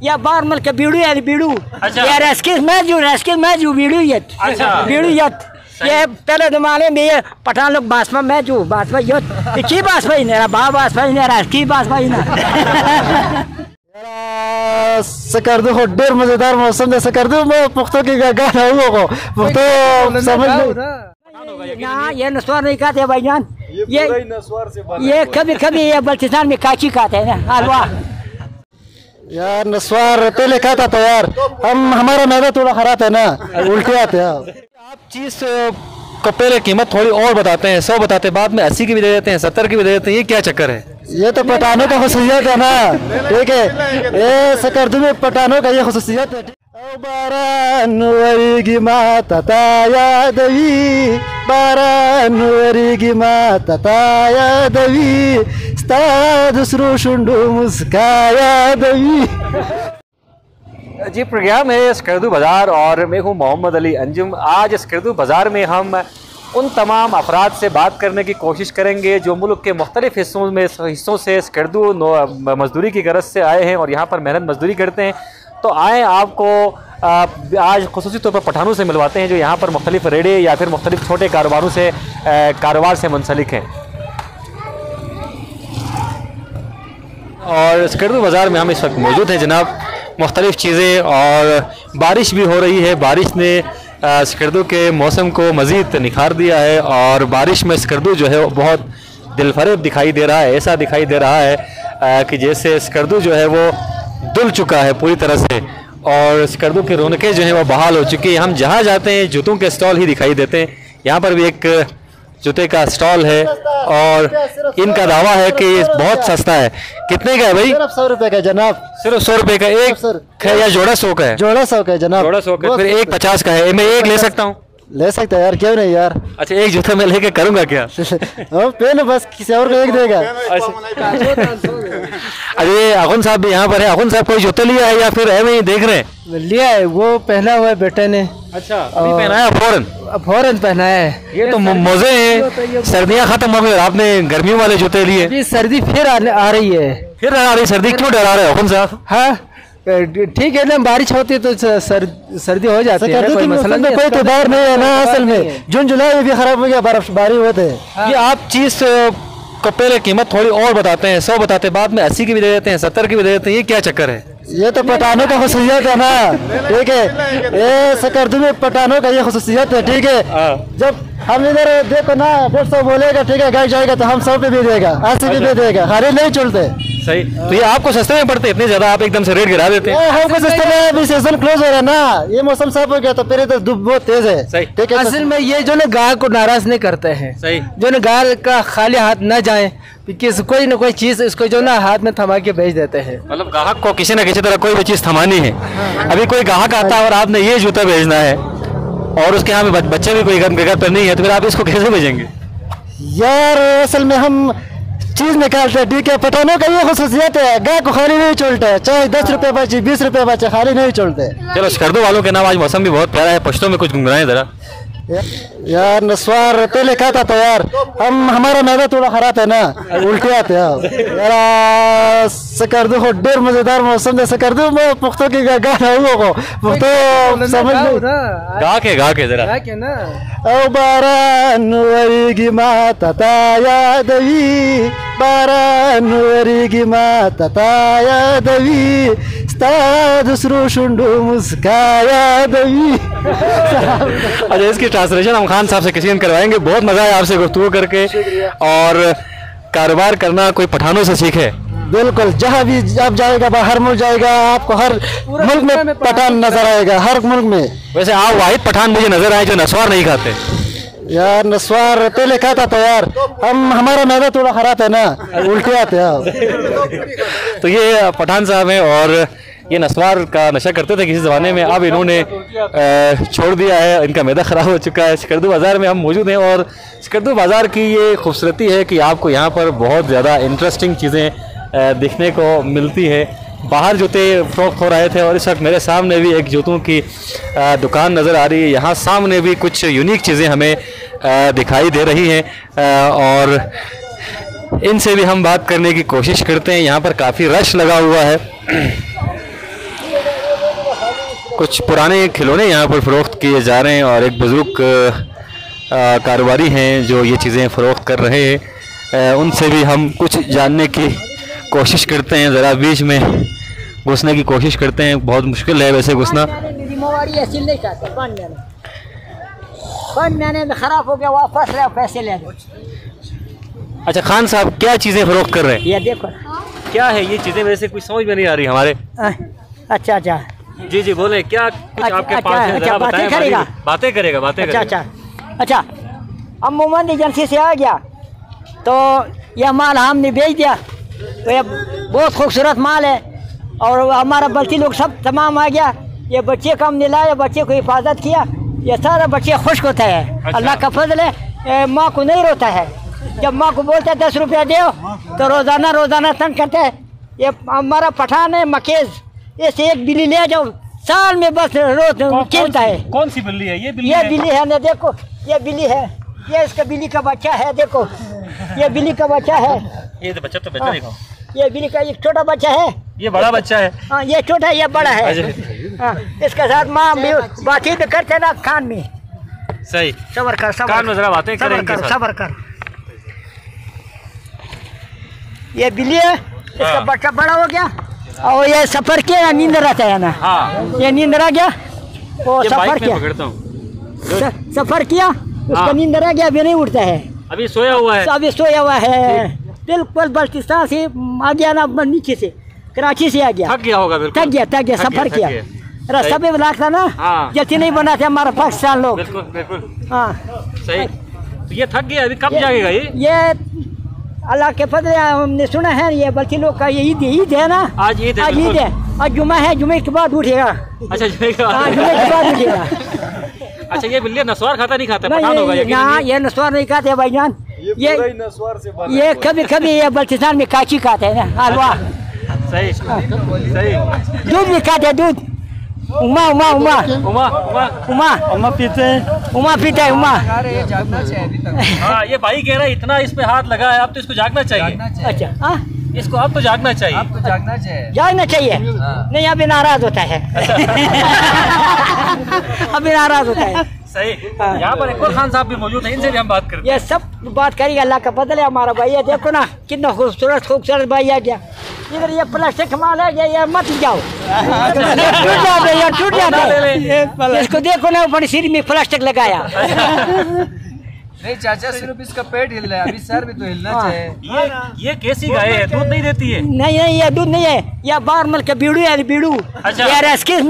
या बार मल के बीड़ू या बीड़ू अच्छा। या रेस्किस मैजू बीड़ू यत अच्छा। बीड़ू यत ये पहले जमाने में ये पठान लोग बासमा यत की बासमा ही नेरा बा बासमा ही नेरा की बासमा ही ना सकर्दू हो डेर मजेदार मौसम जैसे कर दो मैं पुख्तों की गाना हुआ को पुख्तों समझ नहीं ना ये नस्वार नहीं खाते भाईजान ये कभी कभी ये बल्चिस्तान में काची खाते हैं ना हलवा यार नस्वार पहले खाता था यार हमारा मैदा थोड़ा खराब है ना उल्टे आते हैं आप चीज को पहले कीमत थोड़ी और बताते हैं 100 बताते हैं बाद में 80 की भी दे देते हैं 70 की भी दे देते हैं ये क्या चक्कर है? ये तो पठानों का खुसूसियत है ना ठीक है ये सकर्दू में पठानों का ये खुसूसियत है बारानुवरी माता ताया देवी बारानुवरी माता ताया देवी स्ता दूसरो शुंडू मुस्काया देवी। जी प्रोग्राम है स्कर्दू बाज़ार और मैं हूँ मोहम्मद अली अंजुम। आज स्कर्दू बाज़ार में हम उन तमाम अफराद से बात करने की कोशिश करेंगे जो मुल्क के मुख्तलिफ़ हिस्सों से स्कर्दू मजदूरी की गरज से आए हैं और यहाँ पर मेहनत मजदूरी करते हैं। तो आए आपको आज खुसूसी तौर पर पठानों से मिलवाते हैं जो यहाँ पर मुख्तलिफ रेडे या फिर मुख्तलिफ छोटे कारोबारों से कारोबार से मुंसलिक हैं। और स्कर्दू बाज़ार में हम इस वक्त मौजूद हैं जनाब। मुख्तलिफ़ चीज़ें और बारिश भी हो रही है। बारिश ने स्कर्दू के मौसम को मज़ीद निखार दिया है और बारिश में स्कर्दू जो है वो बहुत दिलफरेब दिखाई दे रहा है। ऐसा दिखाई दे रहा है कि जैसे स्कर्दू जो है वो दुल चुका है पूरी तरह से और स्कर्दू की रौनकें जो हैं वो बहाल हो चुकी है। हम जहाँ जाते हैं जूतों के स्टॉल ही दिखाई देते हैं। यहाँ पर भी एक जूते का स्टॉल है और इनका दावा है कि बहुत सस्ता है। कितने का है भाई? सिर्फ 100 रुपए का जनाब। सिर्फ 100 रुपए का एक है या जोड़ा 100 का है? जोड़ा 100 का है जनाब। जोड़ा 100 का फिर एक 50 का है। मैं एक ले सकता हूँ? ले सकता है यार क्यों नहीं यार। अच्छा एक जूता मैं लेके करूँगा क्या? पहले बस किसी और को एक देगा। अरे अखुन साहब भी यहाँ पर है। अखुन साहब कोई जूते लिया है या फिर है वही देख रहे हैं? लिया है वो पहना हुआ है बेटे ने। अच्छा अभी पहनाया फौरन पहनाया है। ये तो मौजे हैं। सर्दियाँ खत्म हो गई और आपने गर्मियों वाले जूते लिए। सर्दी फिर आ रही है। फिर आ रही सर्दी क्यों डरा रहे हो अखुन साहब? हाँ ठीक है ना बारिश होती है तो सर्दी हो जाती है। कोई मसला नहीं, कोई तोड़ नहीं है ना असल में। जून जुलाई में भी खराब हो गया बर्फबारी होते हैं। ये आप चीज को पहले कीमत थोड़ी और बताते हैं 100 बताते हैं बाद में 80 की भी दे देते हैं 70 की भी दे देते हैं ये क्या चक्कर है? ये तो पठानों का खुसूसियत है ना ठीक है ये सकर्दू में पठानों का ये खुसूसियत है ठीक है। जब हम इधर देखो ना 150 बोलेगा ठीक है गाय जाएगा तो हम 100 पे भी देगा 80 पे भी देगा खाली नहीं चलते। सही तो ये आपको सस्ते में पड़ते इतने ज्यादा आप एकदम से रेट गिरा देते हैं? हमको सस्ते में अभी सीजन क्लोज हो रहा है ना ये मौसम साफ हो गया तो फिर तो धूप बहुत तेज है ठीक है। असल में ये जो ना गाहक को नाराज नहीं करते हैं। सही जो ना गाहक का खाली हाथ न जाए कोई ना कोई चीज इसको जो ना हाथ में थमा के भेज देते हैं। मतलब ग्राहक को किसी न किसी तरह कोई भी चीज थमानी है। अभी कोई ग्राहक आता है और आपने ये जूता भेजना है और उसके यहाँ में बच्चे भी कोई घर पर नहीं है तो फिर आप इसको कैसे भेजेंगे? यार असल में हम चीज निकालते हैं ठीक है। पठानों का ये खुसूसियत है गाय को खाली नहीं चलता है चाहे 10 रुपए बचे 20 रुपए बचे खाली नहीं चलते। चलो स्कर्दू वालों के नाम आज मौसम भी बहुत प्यारा है। पश्तों में कुछ गुनगुनाएं जरा। यार नस्वार पहले खाता था यार हमारा मैदा थोड़ा खराब है ना उल्टे आते हैं यार। सकर्दू हो डेर मजेदार मौसम जैसे कर दो मैं पुख्तों की गाना हुआ को पुख्तों समझ नहीं गा के जरा ना ओ बारानुवरी माता ताया देवी बारानुवरी माता ताया देवी स्ता दूसरो शुंडू मुस्काया देवी। अच्छा इसकी ट्रांसलेशन हम खान साहब से किसी दिन करवाएंगे। बहुत मजा आया आपसे गुफ्तगू करके और कारोबार करना कोई पठानों से सीखे। बिल्कुल जहाँ भी आप जाएगा बाहर मुल्क जाएगा आपको हर मुल्क में पठान नजर आएगा हर मुल्क में। वैसे आप वाहिद पठान मुझे नजर आए जो नस्वार नहीं खाते। यार नस्वार पहले खाता था यार हमारा मैदा थोड़ा खराब है ना उल्टे आते हैं। तो ये पठान साहब हैं और ये नस्वार का नशा करते थे किसी ज़माने में। अब इन्होंने छोड़ दिया है इनका मैदा ख़राब हो चुका है। स्कर्दू बाज़ार में हम मौजूद हैं और स्कर्दू बाज़ार की ये खूबसूरती है कि आपको यहाँ पर बहुत ज़्यादा इंटरेस्टिंग चीज़ें दिखने को मिलती है। बाहर जूते फ़रोख्त हो रहे थे और इस वक्त मेरे सामने भी एक जूतों की दुकान नज़र आ रही है। यहाँ सामने भी कुछ यूनिक चीज़ें हमें दिखाई दे रही हैं और इनसे भी हम बात करने की कोशिश करते हैं। यहाँ पर काफ़ी रश लगा हुआ है कुछ पुराने खिलौने यहाँ पर फ़रोख्त किए जा रहे हैं और एक बुज़ुर्ग कारोबारी हैं जो ये चीज़ें फ़रोख्त कर रहे हैं। उनसे भी हम कुछ जानने की कोशिश करते हैं, ज़रा बीच में घुसने की कोशिश करते हैं। बहुत मुश्किल है वैसे घुसना। खराब हो गया, वापस ले पैसे ले दो। अच्छा खान साहब, क्या चीज़ें फ़रोख्त कर रहे हैं? ये देखो क्या है ये चीज़ें? वैसे कुछ समझ में नहीं आ रही हमारे। अच्छा अच्छा जी जी बोले, क्या कुछ आपके पास है? अच्छा, बातें करेगा। बातें करेगा। अच्छा अच्छा, अब मोमन एजेंसी से आ गया तो यह माल हमने बेच दिया। तो ये बहुत खूबसूरत माल है और हमारा बच्चे लोग सब तमाम आ गया। ये बच्चे को हमने लाया, बच्चे को हिफाजत किया, ये सारा बच्चे खुश होता है। अच्छा। अल्लाह का फजल है, माँ को नहीं रोता है। जब माँ को बोलता है 10 रुपया दो तो रोज़ाना तंग करता है। ये हमारा पठान है मकेज, ऐसे एक बिल्ली ले जाओ, साल में बस रोज खेलता है। कौन सी बिल्ली है ये? बिल्ली है ना, देखो ये बिल्ली है, ये इसका बिल्ली का बच्चा है। देखो ये बिल्ली का बच्चा है। ये तो बच्चा दिखाओ। ये बिल्ली का एक छोटा बच्चा है, ये बड़ा बच्चा है। हाँ ये छोटा, ये बड़ा है। हाँ, इसके साथ माँ बातें भी करते ना कान में। सही, सबर कर, कान में जरा बातें करेंगे। सबर कर। ये बिल्ली है, इसका बच्चा बड़ा हो गया और ये सफर किया, नींद रहता है ना। हाँ। ये नींद रह गया, वो सफर किया, सफर किया, उसका नींद रह गया, अभी नहीं उठता है, अभी सोया हुआ है। अभी सोया हुआ है बिल्कुल। बल्टिस्तान से आ गया ना, नीचे से कराची से आ गया, थक गया होगा बिल्कुल। थक गया, सफर किया, रास्ता पे लगता ना, जल्दी नहीं बनाते हमारा पाकिस्तान लोग। बिल्कुल। हाँ सही। तो ये थक गया, अभी कब जागेगा ये? अल्लाह के फजल हमने सुना है, ये बल्कि लोग का ये ईद है ना। आज ईद है, आज जुमा है, जुमे के बाद उठेगा। अच्छा जुमे के बाद उठेगा। अच्छा ये बिल्ली नस्वार खाता नहीं खाता? ये नस्वार नहीं खाते भाईजान, ये कभी ये बल्टिस्तान में काची खाते हैं ना, हलवा। सही। दूध भी खाते, दूध। उमा पीते हैं। हाँ, ये भाई कह रहा है इतना इस पे हाथ लगा है, अब तो इसको जागना चाहिए। अच्छा, इसको अब तो जागना चाहिए। जागना चाहिए। नहीं, अभी नाराज होता है। अभी नाराज होता है। सही। यहाँ पर इकबाल खान साहब भी मौजूद है, इनसे भी हम बात करते हैं। ये सब बात करेंगे, अल्लाह का बदल है हमारा भाई। ये देखो ना कितना खूबसूरत भाई आ गया। इधर ये प्लास्टिक माल है, ये मत जाओ, टूट जाते। इसको देखो ना, ऊपर सिर में प्लास्टिक लगाया। नहीं चाचा, सिर्फ इसका पेट हिल रहा है, अभी सर भी तो हिलना चाहिए। ये कैसी गाय है, दूध नहीं देती है? नहीं, ये दूध नहीं है, ये बारमल का बीड़ू है, बीड़ू। अच्छा। ये रेस्किस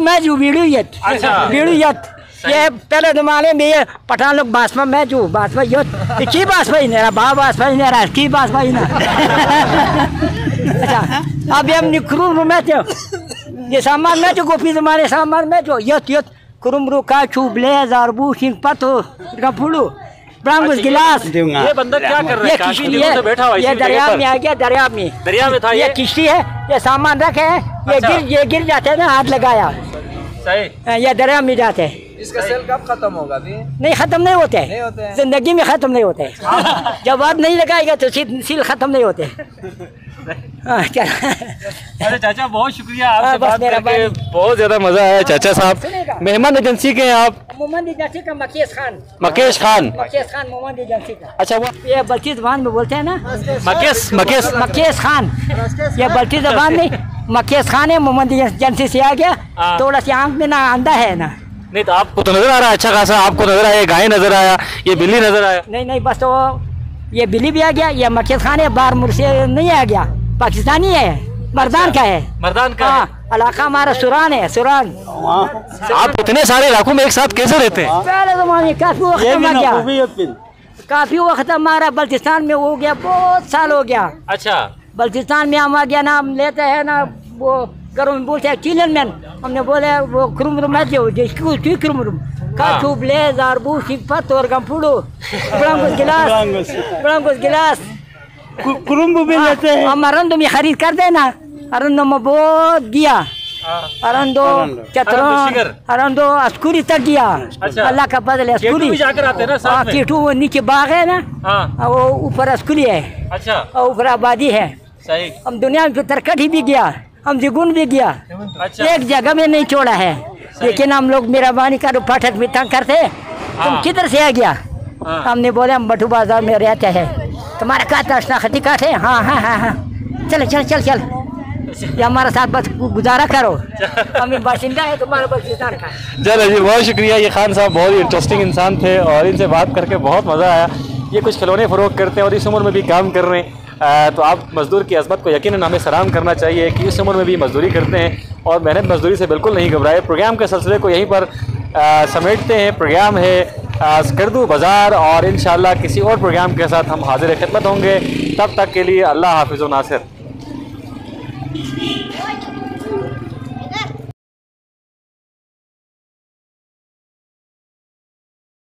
मैजू बीड़ू ये। अच्छा। बीड़ू ये पहले जमाने में ये पठान लोग बासमा की बासमा की बासमा ही ना। अच्छा, अभी हम निखरूम में थे, ये सामान में जो गोपी जमाने सामान में जो यत कुरुमरू काचू ब्लेज आरबू सिंह पतो गपुड़ू ब्रांगुस गिलास। ये बंदा क्या कर रहा है? किश्ती है, ये दरिया में आ गया, दरिया में था ये किश्ती है, ये सामान रखे हैं, ये गिर जाते हैं ना, हाथ लगाया। सही। ये दरिया में जाते हैं। इसका सेल कब खत्म होगा? अभी नहीं, खत्म नहीं होते, जिंदगी में खत्म नहीं होते। जब हाथ नहीं लगाएगा तो सील खत्म नहीं होते। अरे चाचा बहुत शुक्रिया, आपसे बात करके बहुत ज्यादा मजा आया। चाचा साहब मेहमान एजेंसी के हैं आप? मोहम्मद एजेंसी का मकेश खान मोहम्मद एजेंसी का। अच्छा, वो ये बल्टी जबान में बोलते हैं ना, मकेश खान। ये बल्टी जबान में मकेश खान है, मोहम्मद एजेंसी से आ गया। थोड़ा सी आंख में ना अंधा है ना। नहीं तो आपको तो नजर आ रहा है अच्छा खासा, आपको नजर आया, गाय नजर आया, ये बिल्ली नजर आया? नहीं, बस तो ये बिल्ली भी आ गया, ये मकेश खान है, बारमूर से नहीं आ गया, पाकिस्तानी है, मर्दान का है। मर्दान का है। इलाका हमारा सुरान है, सुरान। आप इतने सारे इलाकों में एक साथ कैसे रहते हैं? पहले जमाने काफी वक्त हमारा बल्टिस्तान में हो गया, बहुत साल हो गया। अच्छा। बल्टिस्तान में हम आ गया ना, हम लेते हैं ना, वो करो बोलते हैं चिलन मैन, हमने बोले वो क्रुमरुम है जो क्रुमरुम काचू ब्लेज आरबू सिपत और गंपुड़ू ब्रांगुस गिलास कुरुम्बू भी लेते हैं। हम अरंदो में खरीद कर देना, अरंदो में बहुत गया, अरंदो चतरों, अरंदो अस्कुरी तक गया। अल्लाह का बदल है, अस्कुरी जाकर आते हैं ना साथ में। केटू वो नीचे बाग है ना, वो ऊपर अस्कुरी है। अच्छा। और ऊपर आबादी है। सही। हम दुनिया में तरकट ही भी गया, हम जिगुन भी गया। अच्छा एक जगह में नहीं छोड़ा है। लेकिन हम लोग मेहरबानी करो फाटक में तंग करते, तुम किधर से आ गया? हमने बोले हम बटू बाजार में रहते हैं। तुम्हारा का तशना खती काट है? हाँ हाँ हाँ हाँ, चल चल चल चल, ये हमारे साथ बस गुजारा करो, हमें बाशिंदा है तुम्हारा बलूचिस्तान का। चलो जी, बहुत शुक्रिया। ये खान साहब बहुत ही इंटरेस्टिंग इंसान थे और इनसे बात करके बहुत मज़ा आया। ये कुछ खिलौने फ़रोख्त करते हैं और इस उम्र में भी काम कर रहे हैं। तो आप मज़दूर की अज़मत को यकीनन हमें सलाम करना चाहिए कि इस उम्र में भी मज़दूरी करते हैं और मेहनत मज़दूरी से बिल्कुल नहीं घबराए। प्रोग्राम के सिलसिले को यहीं पर समेटते हैं। प्रोग्राम है स्कर्दू बाज़ार और इंशाअल्लाह किसी और प्रोग्राम के साथ हम हाजिर खिदमत होंगे। तब तक के लिए अल्लाह हाफिज़ व नासिर।